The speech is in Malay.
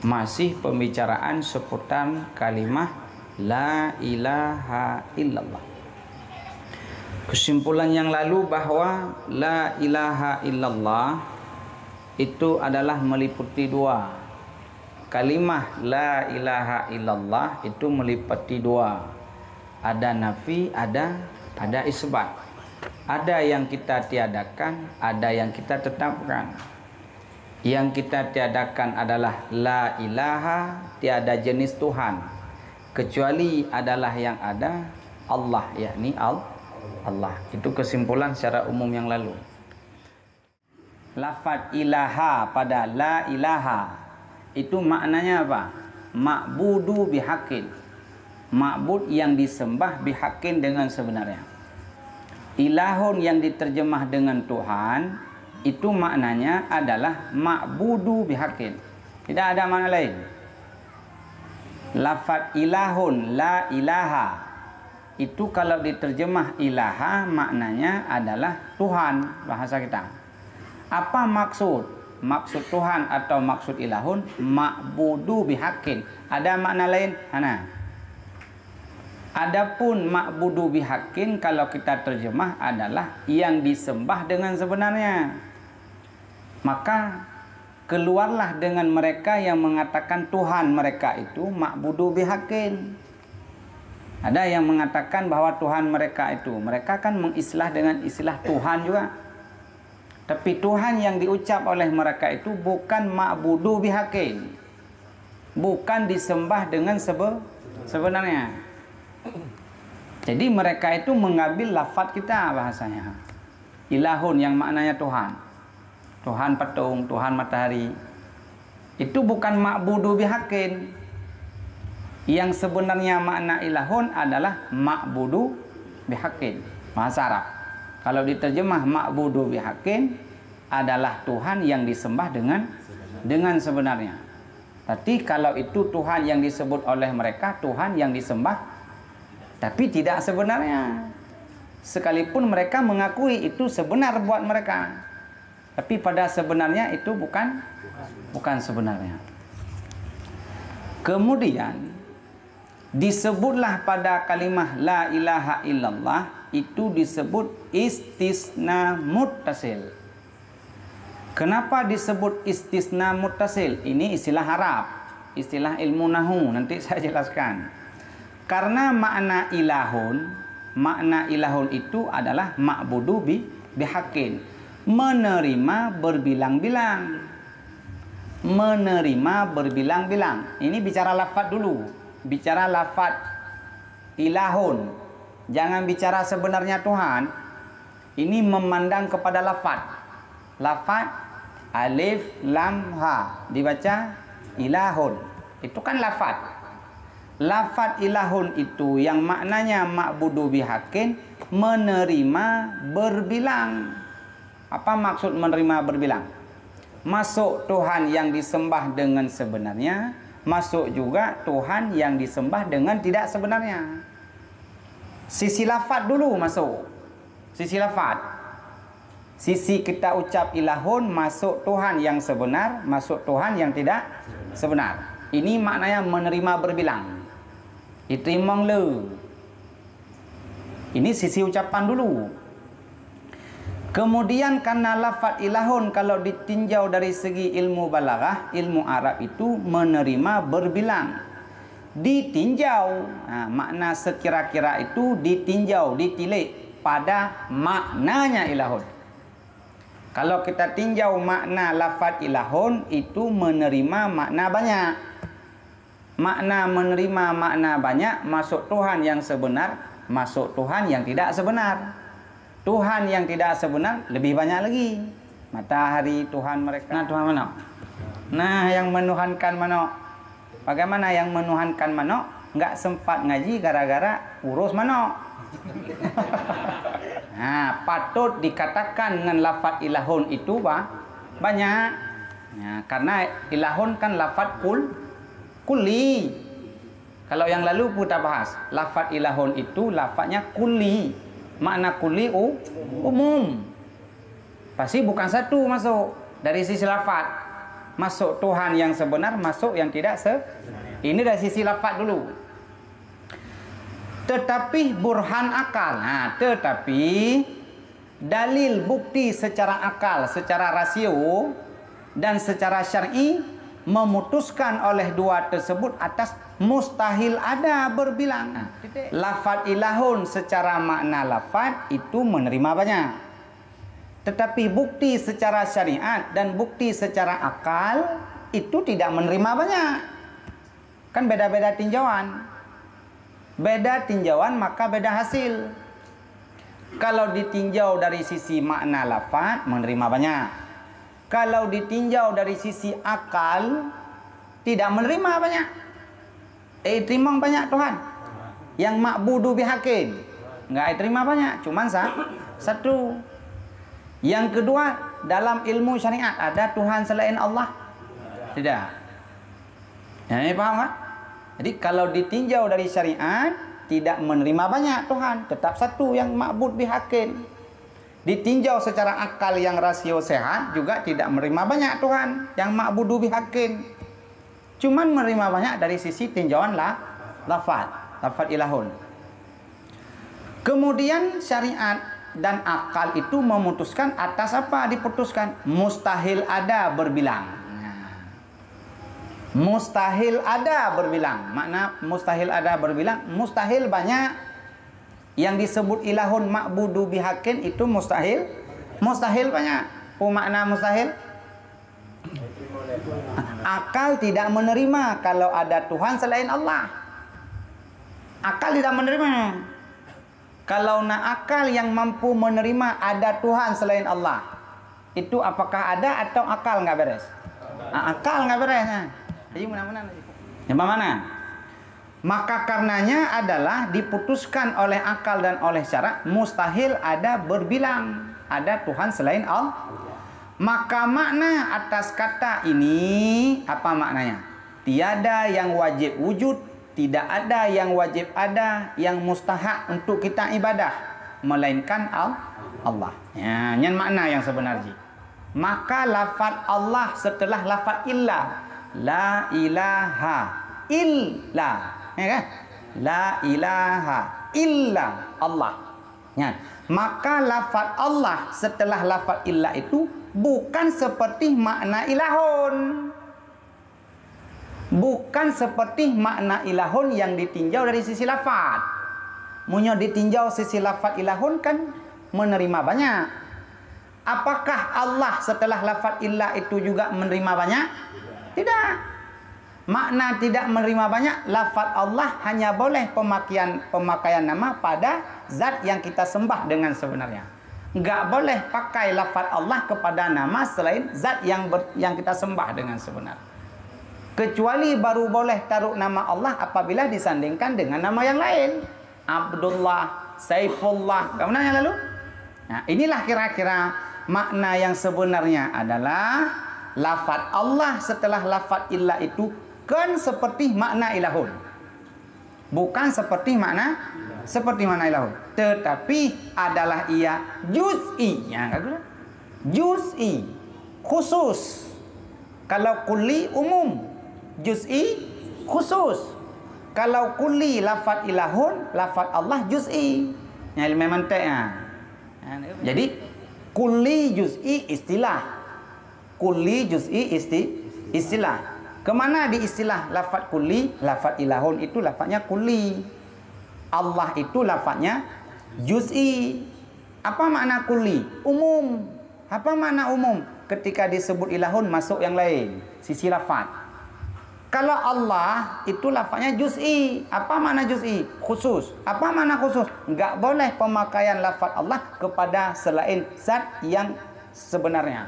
Masih pembicaraan seputar kalimah la ilaha illallah. Kesimpulan yang lalu bahwa la ilaha illallah itu adalah meliputi dua. Kalimah la ilaha illallah itu meliputi dua. Ada nafi, ada isbat. Ada yang kita tiadakan, ada yang kita tetapkan. Yang kita tiadakan adalah la ilaha, tiada jenis Tuhan kecuali adalah yang ada Allah, yakni Allah. Itu kesimpulan secara umum yang lalu. Lafaz ilaha pada la ilaha itu maknanya apa? Ma'budu bihaqqin. Ma'bud yang disembah bihaqqin dengan sebenarnya. Ilahun yang diterjemah dengan Tuhan itu maknanya adalah ma'budu bihaqqin. Tidak ada makna lain. Lafaz ilahun, la ilaha, itu kalau diterjemah ilaha maknanya adalah Tuhan, bahasa kita. Apa maksud? Maksud Tuhan atau maksud ilahun? Ma'budu bihaqqin. Ada makna lain? Hana. Adapun ma'budu bihaqqin kalau kita terjemah adalah yang disembah dengan sebenarnya. Maka keluarlah dengan mereka yang mengatakan Tuhan mereka itu ma'budu bihaqqin. Ada yang mengatakan bahwa Tuhan mereka itu, mereka kan mengislah dengan istilah Tuhan juga. Tapi Tuhan yang diucap oleh mereka itu bukan ma'budu bihaqqin. Bukan disembah dengan sebenarnya. Jadi mereka itu mengambil lafaz kita bahasanya. Ilahun yang maknanya Tuhan. Tuhan patung, Tuhan matahari. Itu bukan ma'budu bihaqqin. Yang sebenarnya makna ilahun adalah ma'budu bihaqqin. Bahasa Arab. Kalau diterjemah ma'budu bihaqqin adalah Tuhan yang disembah dengan sebenarnya. Tapi kalau itu Tuhan yang disebut oleh mereka, Tuhan yang disembah tapi tidak sebenarnya. Sekalipun mereka mengakui itu sebenar buat mereka. Tapi pada sebenarnya itu bukan sebenarnya. Kemudian disebutlah pada kalimah la ilaha illallah itu disebut istisna muttasil. Kenapa disebut istisna muttasil? Ini istilah Arab, istilah ilmu nahu, nanti saya jelaskan. Karena makna ilahun itu adalah ma'budu bihaqqin. Menerima berbilang-bilang. Menerima berbilang-bilang. Ini bicara lafaz dulu. Bicara lafaz ilahun. Jangan bicara sebenarnya Tuhan. Ini memandang kepada lafaz. Lafaz alif lam ha dibaca ilahun. Itu kan lafaz. Lafaz ilahun itu yang maknanya ma'budu bihaqqin, menerima berbilang. Apa maksud menerima berbilang? Masuk Tuhan yang disembah dengan sebenarnya, masuk juga Tuhan yang disembah dengan tidak sebenarnya. Sisi lafaz dulu masuk. Sisi lafaz. Sisi kita ucap ilahun, masuk Tuhan yang sebenar, masuk Tuhan yang tidak sebenar. Ini maknanya menerima berbilang. Itimang le. Ini sisi ucapan dulu. Kemudian karena lafaz ilahun kalau ditinjau dari segi ilmu balaghah, ilmu Arab itu menerima berbilang. Ditinjau, makna sekira-kira itu ditinjau, ditilik pada maknanya ilahun. Kalau kita tinjau makna lafaz ilahun itu menerima makna banyak. Makna menerima makna banyak, masuk Tuhan yang sebenar, masuk Tuhan yang tidak sebenar. Tuhan yang tidak sebenar lebih banyak lagi. Matahari Tuhan mereka. Nah, Tuhan mana? Nah, yang menuhankan mana? Bagaimana yang menuhankan mana? Enggak sempat ngaji gara-gara urus mana? Nah, patut dikatakan dengan lafaz ilahun itu banyak. Nah, karena ilahun kan lafaz kulli. Kalau yang lalu kita bahas, lafaz ilahun itu lafaznya kulli. Makna kulli umum. Pasti bukan satu masuk dari sisi lafaz. masuk Tuhan yang sebenar, masuk yang tidak ini dari sisi lafaz dulu. Tetapi burhan akal. Nah, tetapi dalil bukti secara akal, secara rasio dan secara syar'i memutuskan oleh dua tersebut atas mustahil ada berbilang. Nah, lafaz ilahun secara makna lafaz itu menerima banyak. Tetapi bukti secara syariat dan bukti secara akal itu tidak menerima banyak. Kan beda-beda tinjauan. Beda tinjauan maka beda hasil. Kalau ditinjau dari sisi makna lafaz menerima banyak. Kalau ditinjau dari sisi akal tidak menerima banyak. Terima banyak Tuhan. Yang ma'budu bihaqqin enggak terima banyak, cuman satu. Yang kedua, dalam ilmu syariat ada Tuhan selain Allah? Tidak. Ini paham kan? Jadi kalau ditinjau dari syariat tidak menerima banyak Tuhan, tetap satu yang ma'bud bihaqqin. Ditinjau secara akal yang rasio sehat juga tidak menerima banyak Tuhan yang ma'budu bihaqqin. Cuman menerima banyak dari sisi tinjauan lafaz ilahun. Kemudian syariat dan akal itu memutuskan atas apa diputuskan? Mustahil ada berbilang. Mustahil ada berbilang. Makna mustahil ada berbilang, mustahil banyak. Yang disebut ilahun ma'budu bihaqqin itu mustahil. Mustahil banyak. Makna mustahil? Akal tidak menerima kalau ada Tuhan selain Allah. Akal tidak menerima. Kalau akal yang mampu menerima ada Tuhan selain Allah, itu apakah ada atau akal nggak beres? Akal nggak beres. Jadi mana? Maka karenanya adalah diputuskan oleh akal dan oleh syara mustahil ada berbilang ada Tuhan selain Allah. Maka makna atas kata ini apa maknanya? Tiada yang wajib wujud, tidak ada yang wajib ada, yang mustahak untuk kita ibadah melainkan Allah. Ya, ini makna yang sebenarnya. Maka lafaz Allah setelah lafaz illah, la ilaha illa, ya kan? La ilaha illa Allah. Ya. Maka lafaz Allah setelah lafaz illa itu bukan seperti makna ilahun. Bukan seperti makna ilahun yang ditinjau dari sisi lafaz. Munyo ditinjau sisi lafaz ilahun kan menerima banyak. Apakah Allah setelah lafaz illa itu juga menerima banyak? Tidak. Makna tidak menerima banyak, lafaz Allah hanya boleh pemakaian nama pada zat yang kita sembah dengan sebenarnya. Enggak boleh pakai lafaz Allah kepada nama selain zat yang kita sembah dengan sebenar. Kecuali baru boleh taruh nama Allah apabila disandingkan dengan nama yang lain. Abdullah, Saifullah. Kamu nanya lalu? Nah, inilah kira-kira makna yang sebenarnya adalah lafaz Allah setelah lafaz illah itu kan seperti makna ilahun. Bukan seperti makna ilahun. Tetapi adalah ia juz'i. Ya, juz'i, khusus. Kalau kulli umum, juz'i khusus. Kalau kulli lafaz ilahun, lafaz Allah juz'i. Ya, memang tak ya. Jadi kulli juz'i istilah. Kulli juz'i istilah. Kemana di istilah lafaz kulli? Lafaz ilahun itu lafaznya kulli. Allah itu lafaznya juz'i. Apa makna kulli? Umum. Apa makna umum? Ketika disebut ilahun masuk yang lain, sisi lafaz. Kalau Allah itu lafaznya juz'i. Apa makna juz'i? Khusus. Apa makna khusus? Enggak boleh pemakaian lafaz Allah kepada selain zat yang sebenarnya.